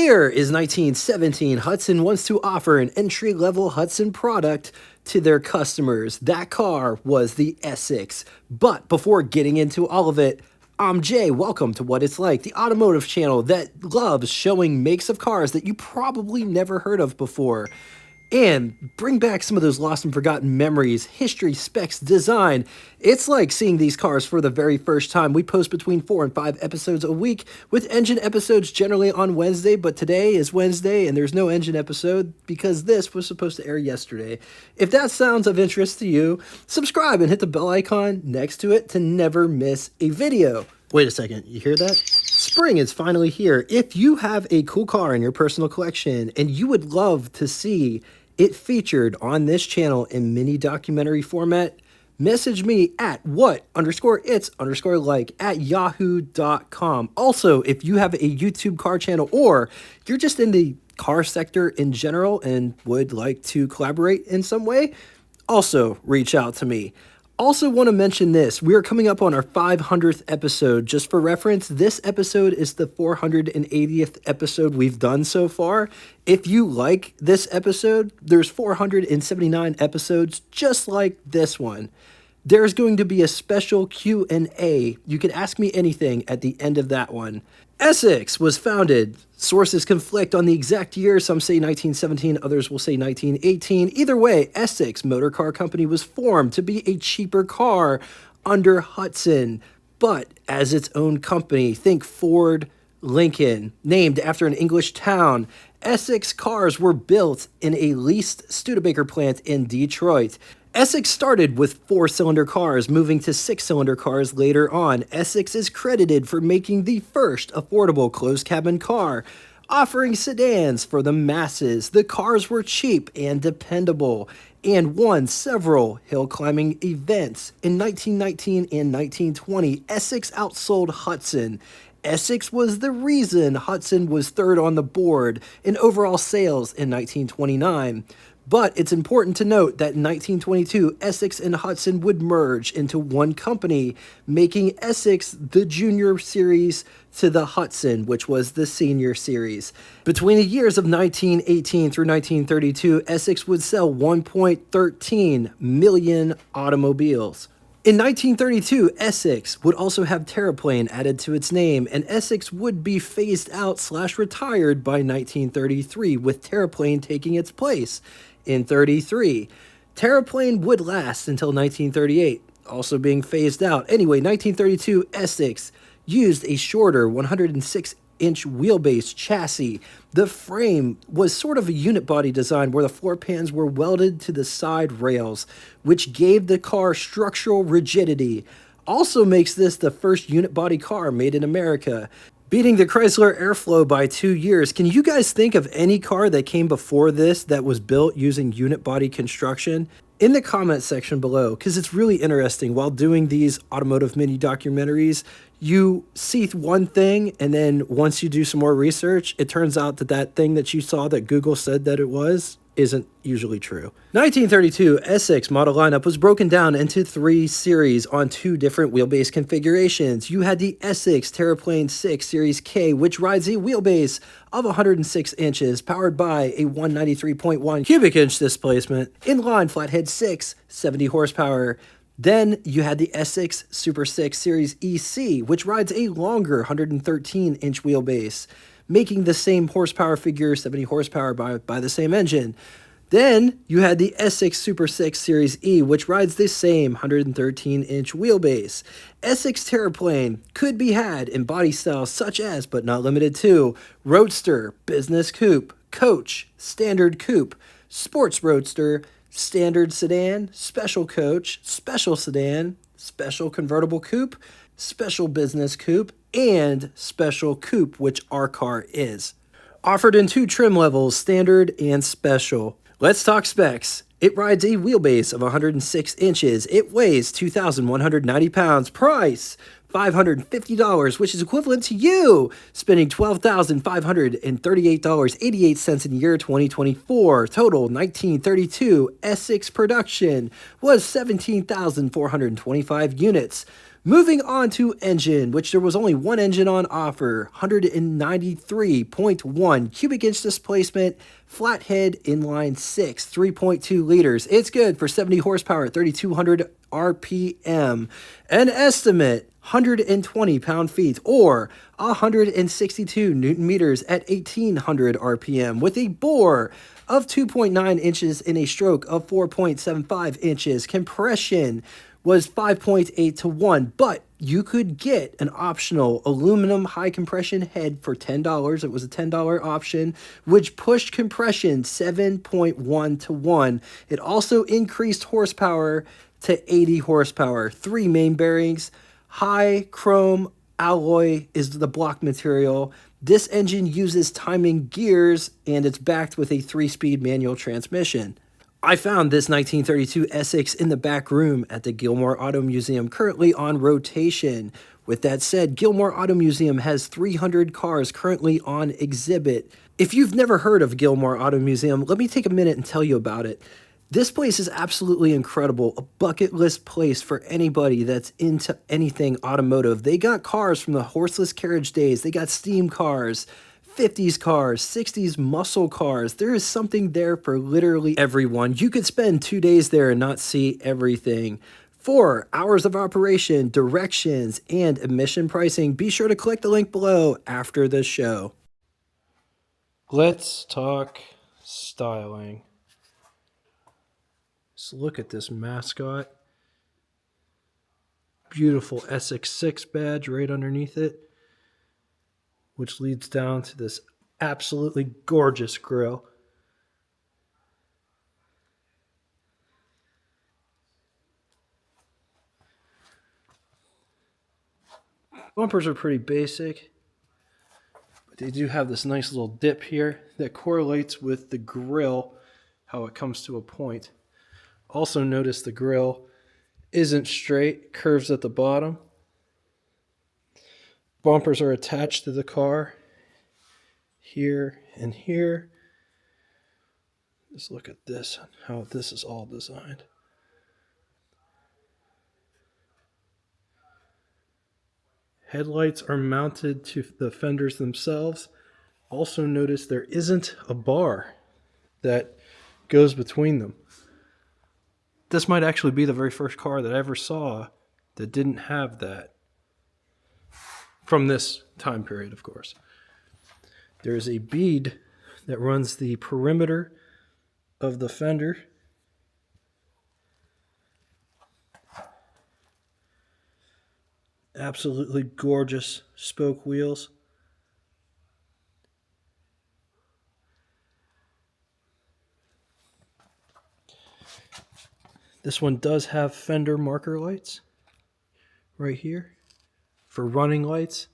year is 1917. Hudson wants to offer an entry-level Hudson product to their customers. That car was the Essex. But before getting into all of it, I'm Jay. Welcome to What It's Like, the automotive channel that loves showing makes of cars that you probably never heard of before. And bring back some of those lost and forgotten memories, history, specs, design. It's like seeing these cars for the very first time. We post between 4 and 5 episodes a week, with engine episodes generally on Wednesday, but today is Wednesday and there's no engine episode because this was supposed to air yesterday. If that sounds of interest to you, subscribe and hit the bell icon next to it to never miss a video. Wait a second, you hear that? Spring is finally here. If you have a cool car in your personal collection and you would love to see it featured on this channel in mini documentary format, message me at what_it's_like at yahoo.com. Also, if you have a YouTube car channel or you're just in the car sector in general and would like to collaborate in some way, also reach out to me. Also want to mention this, we are coming up on our 500th episode. Just for reference, this episode is the 480th episode we've done so far. If you like this episode, there's 479 episodes just like this one. There's going to be a special Q&A. You can ask me anything at the end of that one. Essex was founded. Sources conflict on the exact year. Some say 1917, others will say 1918. Either way, Essex Motor Car Company was formed to be a cheaper car under Hudson, but as its own company. Think Ford, Lincoln. Named after an English town, Essex cars were built in a leased Studebaker plant in Detroit. Essex started with 4-cylinder cars, moving to 6-cylinder cars later on. Essex is credited for making the first affordable closed-cabin car, offering sedans for the masses. The cars were cheap and dependable, and won several hill-climbing events. In 1919 and 1920, Essex outsold Hudson. Essex was the reason Hudson was third on the board in overall sales in 1929. But it's important to note that in 1922, Essex and Hudson would merge into one company, making Essex the junior series to the Hudson, which was the senior series. Between the years of 1918 through 1932, Essex would sell 1.13 million automobiles. In 1932, Essex would also have Terraplane added to its name, and Essex would be phased out/retired by 1933, with Terraplane taking its place. In 33, Terraplane would last until 1938, also being phased out. Anyway, 1932, Essex used a shorter 106-inch wheelbase chassis. The frame was sort of a unit body design where the floor pans were welded to the side rails, which gave the car structural rigidity. Also makes this the first unit body car made in America, beating the Chrysler Airflow by 2 years. Can you guys think of any car that came before this that was built using unit body construction? In the comment section below, because it's really interesting. While doing these automotive mini documentaries, you see one thing, and then once you do some more research, it turns out that that thing that you saw that Google said that it was isn't usually true. 1932, Essex model lineup was broken down into 3 series on 2 different wheelbase configurations. You had the Essex Terraplane 6 Series K, which rides a wheelbase of 106 inches, powered by a 193.1 cubic inch displacement, inline flathead 6, 70 horsepower. Then you had the Essex Super 6 Series EC, which rides a longer 113-inch wheelbase, making the same horsepower figure, 70 horsepower by the same engine. Then you had the Essex Super 6 Series E, which rides the same 113-inch wheelbase. Essex Terraplane could be had in body styles such as, but not limited to, Roadster, Business Coupe, Coach, Standard Coupe, Sports Roadster, Standard Sedan, Special Coach, Special Sedan, Special Convertible Coupe, Special Business Coupe, and Special Coupe, which our car is. Offered in 2 trim levels, Standard and Special. Let's talk specs. It rides a wheelbase of 106 inches. It weighs 2,190 pounds. Price, $550, which is equivalent to you spending $12,538.88 in the year 2024. Total 1932 Essex production was 17,425 units. Moving on to engine, which there was only one engine on offer, 193.1 cubic inch displacement, flathead inline 6, 3.2 liters. It's good for 70 horsepower, 3,200 RPM. An estimate 120 pound-feet or 162 newton meters at 1800 RPM with a bore of 2.9 inches in a stroke of 4.75 inches. Compression was 5.8 to 1, but you could get an optional aluminum high compression head for $10. It was a $10 option, which pushed compression 7.1 to 1. It also increased horsepower to 80 horsepower. 3 main bearings, high chrome alloy is the block material. This engine uses timing gears and it's backed with a 3-speed manual transmission. I found this 1932 Essex in the back room at the Gilmore Auto Museum, currently on rotation. With that said, Gilmore Auto Museum has 300 cars currently on exhibit. If you've never heard of Gilmore Auto Museum, let me take a minute and tell you about it. This place is absolutely incredible, a bucket list place for anybody that's into anything automotive. They got cars from the horseless carriage days, they got steam cars, 50s cars, 60s muscle cars. There is something there for literally everyone. You could spend 2 days there and not see everything. For hours of operation, directions, and emission pricing, be sure to click the link below after the show. Let's talk styling. So look at this mascot. Beautiful Essex 6 badge right underneath it, which leads down to this absolutely gorgeous grille. Bumpers are pretty basic, but they do have this nice little dip here that correlates with the grille, how it comes to a point. Also notice the grille isn't straight, curves at the bottom. Bumpers are attached to the car here and here. Just look at this, how this is all designed. Headlights are mounted to the fenders themselves. Also notice there isn't a bar that goes between them. This might actually be the very first car that I ever saw that didn't have that. From this time period, of course. There is a bead that runs the perimeter of the fender. Absolutely gorgeous spoke wheels. This one does have fender marker lights right here for running lights.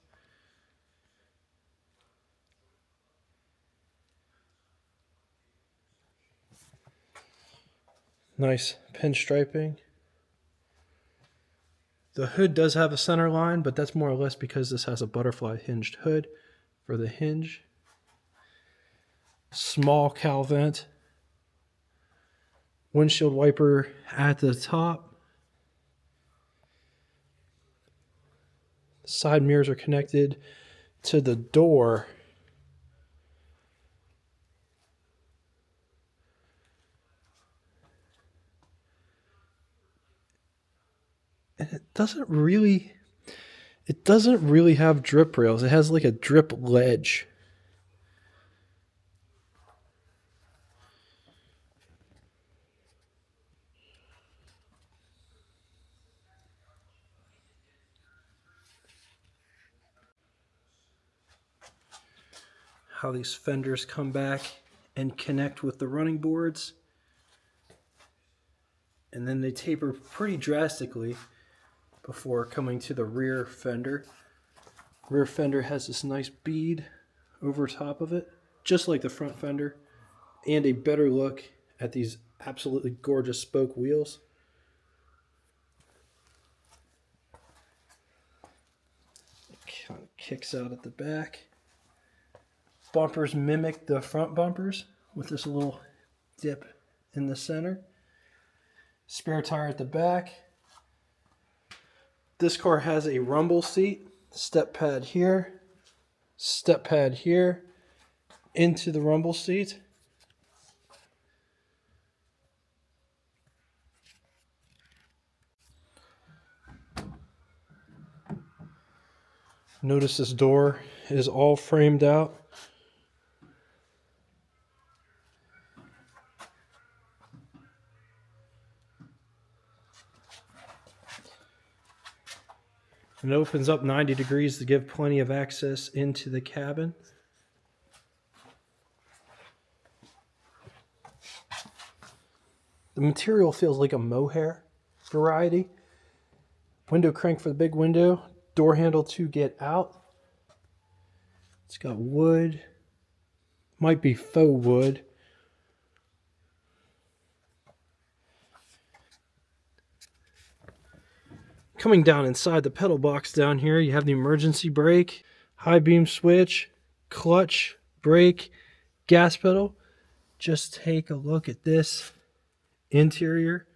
Nice pinstriping. The hood does have a center line, but that's more or less because this has a butterfly hinged hood for the hinge. Small cowl vent. Windshield wiper at the top. Side mirrors are connected to the door. And it doesn't really have drip rails. It has like a drip ledge. How these fenders come back and connect with the running boards. And then they taper pretty drastically before coming to the rear fender. Rear fender has this nice bead over top of it, just like the front fender, and a better look at these absolutely gorgeous spoke wheels. It kind of kicks out at the back. Bumpers mimic the front bumpers with this little dip in the center. Spare tire at the back. This car has a rumble seat, step pad here, into the rumble seat. Notice this door is all framed out. And it opens up 90 degrees to give plenty of access into the cabin. The material feels like a mohair variety. Window crank for the big window. Door handle to get out. It's got wood. Might be faux wood. Coming down inside the pedal box down here, you have the emergency brake, high beam switch, clutch, brake, gas pedal. Just take a look at this interior.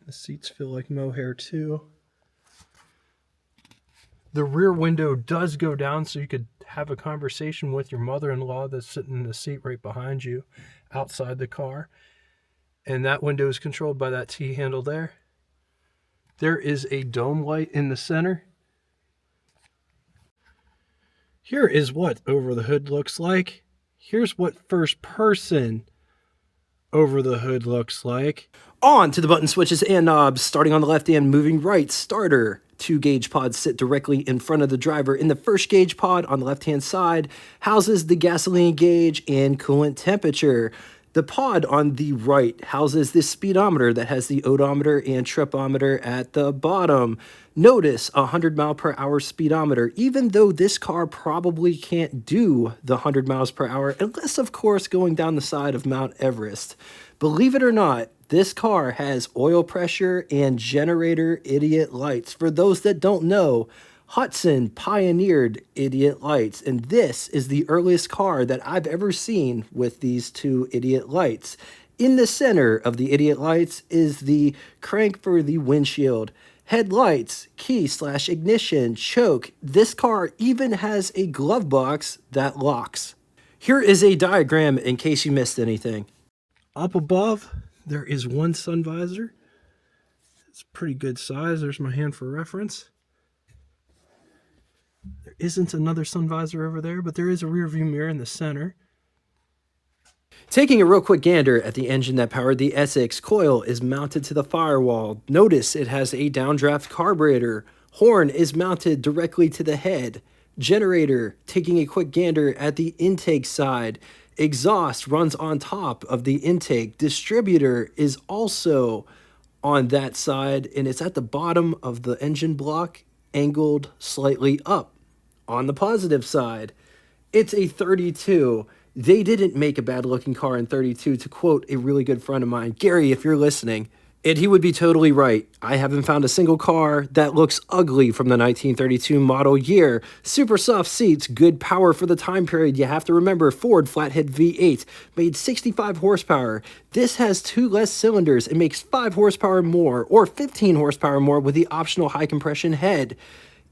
The seats feel like mohair too. The rear window does go down so you could have a conversation with your mother-in-law that's sitting in the seat right behind you outside the car. And that window is controlled by that T-handle there. There is a dome light in the center. Here is what over the hood looks like. Here's what first person over the hood looks like. On to the button switches and knobs. Starting on the left and moving right. Starter. 2 gauge pods sit directly in front of the driver. In the first gauge pod on the left-hand side houses the gasoline gauge and coolant temperature. The pod on the right houses this speedometer that has the odometer and tripometer at the bottom. Notice a 100 mile per hour speedometer, even though this car probably can't do the 100 miles per hour, unless of course going down the side of Mount Everest. Believe it or not, this car has oil pressure and generator idiot lights. For those that don't know, Hudson pioneered idiot lights, and this is the earliest car that I've ever seen with these 2 idiot lights. In the center of the idiot lights is the crank for the windshield. Headlights, key/ignition, choke. This car even has a glove box that locks. Here is a diagram in case you missed anything. Up above, there is one sun visor. It's pretty good size. There's my hand for reference. There isn't another sun visor over there, but there is a rear view mirror in the center. Taking a real quick gander at the engine that powered the Essex, coil is mounted to the firewall. Notice it has a downdraft carburetor. Horn is mounted directly to the head. Generator, taking a quick gander at the intake side. Exhaust runs on top of the intake. Distributor is also on that side, and it's at the bottom of the engine block, angled slightly up. On the positive side, it's a 32. They didn't make a bad looking car in 32, to quote a really good friend of mine, Gary, if you're listening. And he would be totally right. I haven't found a single car that looks ugly from the 1932 model year. Super soft seats, good power for the time period. You have to remember, Ford flathead V8 made 65 horsepower. This has 2 less cylinders. It makes 5 horsepower more, or 15 horsepower more with the optional high compression head.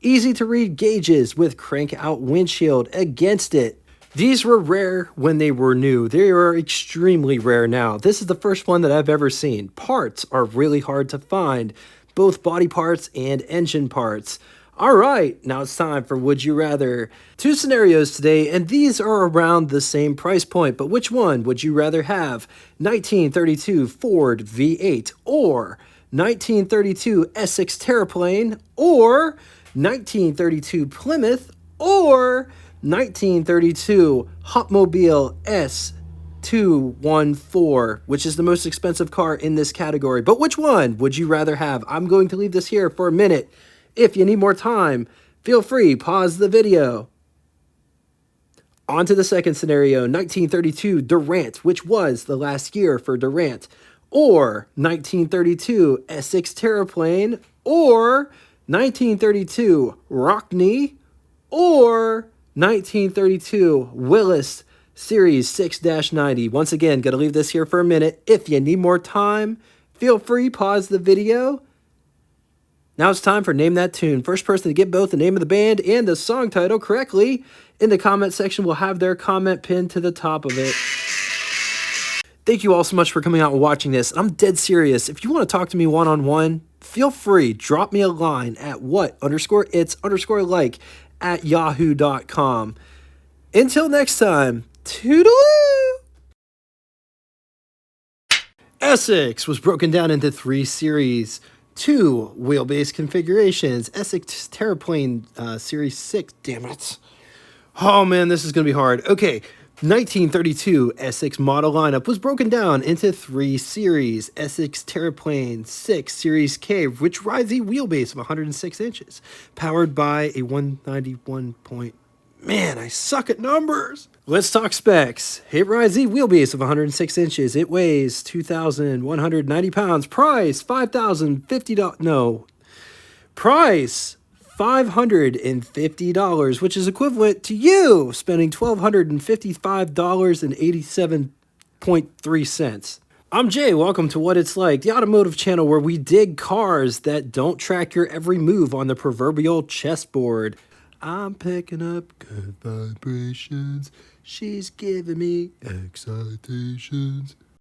Easy to read gauges with crank out windshield against it. These were rare when they were new. They are extremely rare now. This is the first one that I've ever seen. Parts are really hard to find, both body parts and engine parts. All right, now it's time for Would You Rather. 2 scenarios today, and these are around the same price point, but which one would you rather have? 1932 Ford V8 or 1932 Essex Terraplane or 1932 Plymouth or 1932 Hotmobile S214, which is the most expensive car in this category. But which one would you rather have? I'm going to leave this here for a minute. If you need more time, feel free, pause the video. On to the second scenario, 1932 Durant, which was the last year for Durant, or 1932 Essex Terraplane, or 1932 Rockney, or 1932 Willis Series 6-90. Once again, gotta leave this here for a minute. If you need more time, feel free, pause the video. Now it's time for Name That Tune. First person to get both the name of the band and the song title correctly in the comment section will have their comment pinned to the top of it. Thank you all so much for coming out and watching this. I'm dead serious. If you want to talk to me one-on-one, feel free. Drop me a line at what_its_like@yahoo.com. Until next time, toodaloo! Essex was broken down into 3 series. 2 wheelbase configurations. Essex Terraplane Series 6. Damn it. Oh man, this is going to be hard. Okay, 1932 Essex model lineup was broken down into 3 series. Essex Terraplane 6 Series K, which rides a wheelbase of 106 inches, powered by a 191 point. Man, I suck at numbers. Let's talk specs. It rides a wheelbase of 106 inches. It weighs 2,190 pounds. Price, $5,050. No. Price, $550, which is equivalent to you spending $1,255.87.3. I'm Jay. Welcome to What It's Like, the automotive channel where we dig cars that don't track your every move on the proverbial chessboard. I'm picking up good vibrations. She's giving me excitations.